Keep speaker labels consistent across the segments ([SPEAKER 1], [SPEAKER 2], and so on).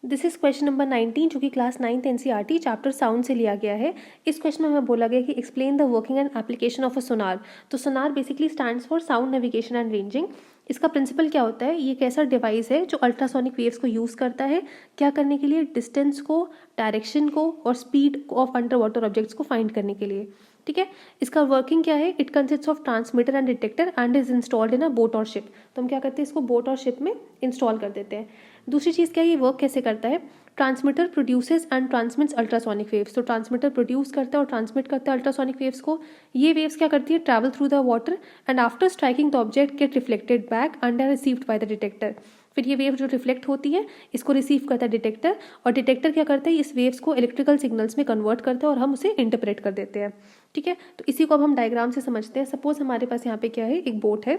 [SPEAKER 1] This is question number 19 जो कि class 9th NCERT chapter sound से लिया गया है। इस क्वेश्चन में हमें बोला गया कि explain the working and application of a sonar. तो sonar basically stands for sound navigation and ranging. इसका प्रिंसिपल क्या होता है, ये एक ऐसा डिवाइस है जो अल्ट्रासोनिक वेव्स को यूज़ करता है क्या करने के लिए, डिस्टेंस को, डायरेक्शन को और speed of under water objects को फाइंड करने के लिए। ठीक है, इसका वर्किंग क्या है, it consist of transmitter and detector and is installed in a boat और शिप। तो हम क्या करते हैं, इसको बोट और शिप में इंस्टॉल कर देते हैं। दूसरी चीज़ क्या है, ये वर्क कैसे करता है, transmitter produces and transmits ultrasonic waves. तो ट्रांसमीटर प्रोड्यूस करता है और ट्रांसमिट करता है अल्ट्रासोनिक वेव्स को। ये वेव्स क्या करती है, travel through the water and after striking the object get reflected back and are received by the detector. फिर ये वेव जो रिफ्लेक्ट होती है इसको रिसीव करता है डिटेक्टर, और डिटेक्टर क्या करता है, इस वेव्स को इलेक्ट्रिकल सिग्नल्स में कन्वर्ट करता है और हम उसे इंटरप्रेट कर देते हैं। ठीक है, तो इसी को अब हम डायग्राम से समझते हैं। सपोज हमारे पास यहाँ पे क्या है, एक बोट है,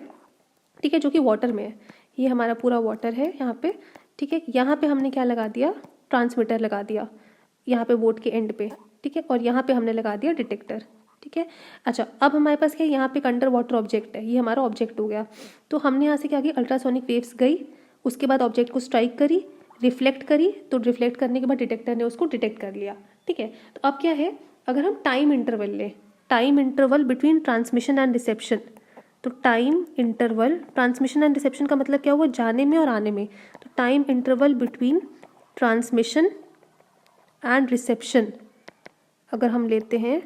[SPEAKER 1] ठीक है, जो कि वाटर में है। ये हमारा पूरा वाटर है यहाँ पे। ठीक है, यहाँ पे हमने क्या लगा दिया, ट्रांसमीटर लगा दिया यहाँ पे बोट के एंड पे। ठीक है, और यहाँ पे हमने लगा दिया डिटेक्टर। ठीक है, अच्छा अब हमारे पास क्या है, यहाँ पे एक अंडर वाटर ऑब्जेक्ट है, ये हमारा ऑब्जेक्ट हो गया। तो हमने यहाँ से क्या किया, अल्ट्रासोनिक वेव्स गई, उसके बाद ऑब्जेक्ट को स्ट्राइक करी, रिफ्लेक्ट करी, तो रिफ्लेक्ट करने के बाद डिटेक्टर ने उसको डिटेक्ट कर लिया। ठीक है, तो अब क्या है, अगर हम टाइम इंटरवल लें, time interval between transmission and reception, तो time interval, transmission and reception का मतलब क्या हुआ, जाने में और आने में। तो time interval between transmission and reception अगर हम लेते हैं,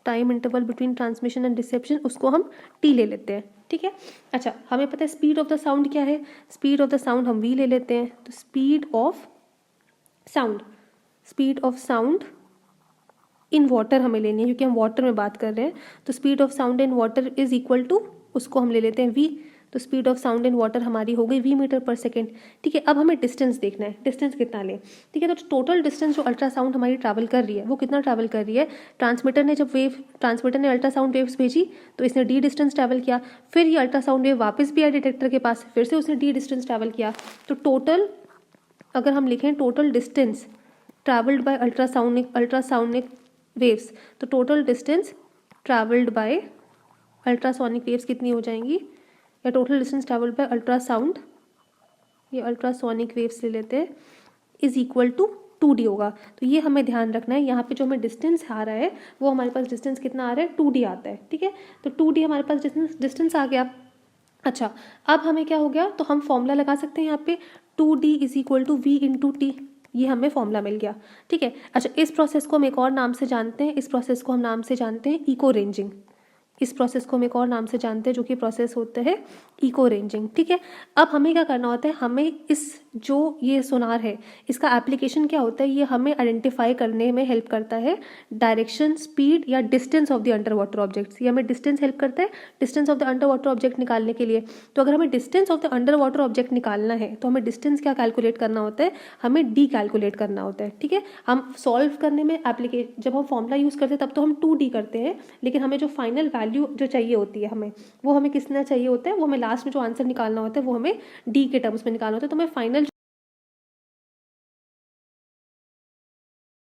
[SPEAKER 1] time interval between transmission and reception, उसको हम टी ले लेते हैं। ठीक है, अच्छा हमें पता है स्पीड ऑफ द साउंड क्या है, स्पीड ऑफ द साउंड हम वी ले लेते हैं। तो speed of sound, speed of sound in water हमें लेनी है क्योंकि हम वाटर में बात कर रहे हैं। तो speed of sound in water is equal to, उसको हम ले लेते हैं वी। तो speed of sound in water हमारी हो गई वी मीटर पर सेकेंड। ठीक है, अब हमें डिस्टेंस देखना है, डिस्टेंस कितना लें। ठीक है, तो टोटल डिस्टेंस जो अल्ट्रासाउंड हमारी ट्रैवल कर रही है वो कितना ट्रैवल कर रही है, ट्रांसमीटर ने जब ट्रांसमीटर ने अल्ट्रासाउंड वेव्स भेजी तो इसने डी डिस्टेंस ट्रैवल किया, फिर ये अल्ट्रासाउंड वेव वापस भी आया डिटेक्टर के पास, फिर से उसने डी डिस्टेंस ट्रैवल किया। तो टोटल अगर हम लिखें total distance travelled by ultrasonic waves, तो total distance travelled by ultrasonic waves कितनी हो जाएंगी, या total distance travelled by ultrasound, ये अल्ट्रासोनिक वेव्स ले लेते हैं, इज इक्वल टू 2D होगा। तो ये हमें ध्यान रखना है, यहाँ पे जो हमें डिस्टेंस आ रहा है वो हमारे पास डिस्टेंस कितना आ रहा है, 2D आता है। ठीक है, तो 2D हमारे पास डिस्टेंस आ गया। अच्छा अब हमें क्या हो गया, तो हम फॉर्मूला लगा सकते हैं यहाँ पे, 2D is equal to v into t, ये हमें फॉर्मूला मिल गया। ठीक है, अच्छा इस प्रोसेस को हम एक और नाम से जानते हैं, इस प्रोसेस को हम नाम से जानते हैं इको रेंजिंग। इस प्रोसेस को हम एक और नाम से जानते हैं जो कि प्रोसेस होता है इको रेंजिंग। ठीक है, अब हमें क्या करना होता है, हमें इस जो ये सोनार है इसका एप्लीकेशन क्या होता है, ये हमें आइडेंटिफाई करने में हेल्प करता है डायरेक्शन, स्पीड या distance of the under water objects. ये हमें डिस्टेंस हेल्प करता है distance of the under water object निकालने के लिए। तो अगर हमें distance of the under water object निकालना है तो हमें डिस्टेंस क्या कैलकुलेट करना होता है, हमें डी कैलकुलेट करना होता है। ठीक है, हम सॉल्व करने में जब हम फॉर्मूला यूज़ करते हैं तब तो हम 2D करते हैं, लेकिन हमें जो फाइनल वैल्यू जो चाहिए होती है हमें, वो हमें कितना चाहिए होता है, वो हमें लास्ट में जो आंसर निकालना होता है वो हमें डी के टर्म्स में निकालना होता है। तो हमें फाइनल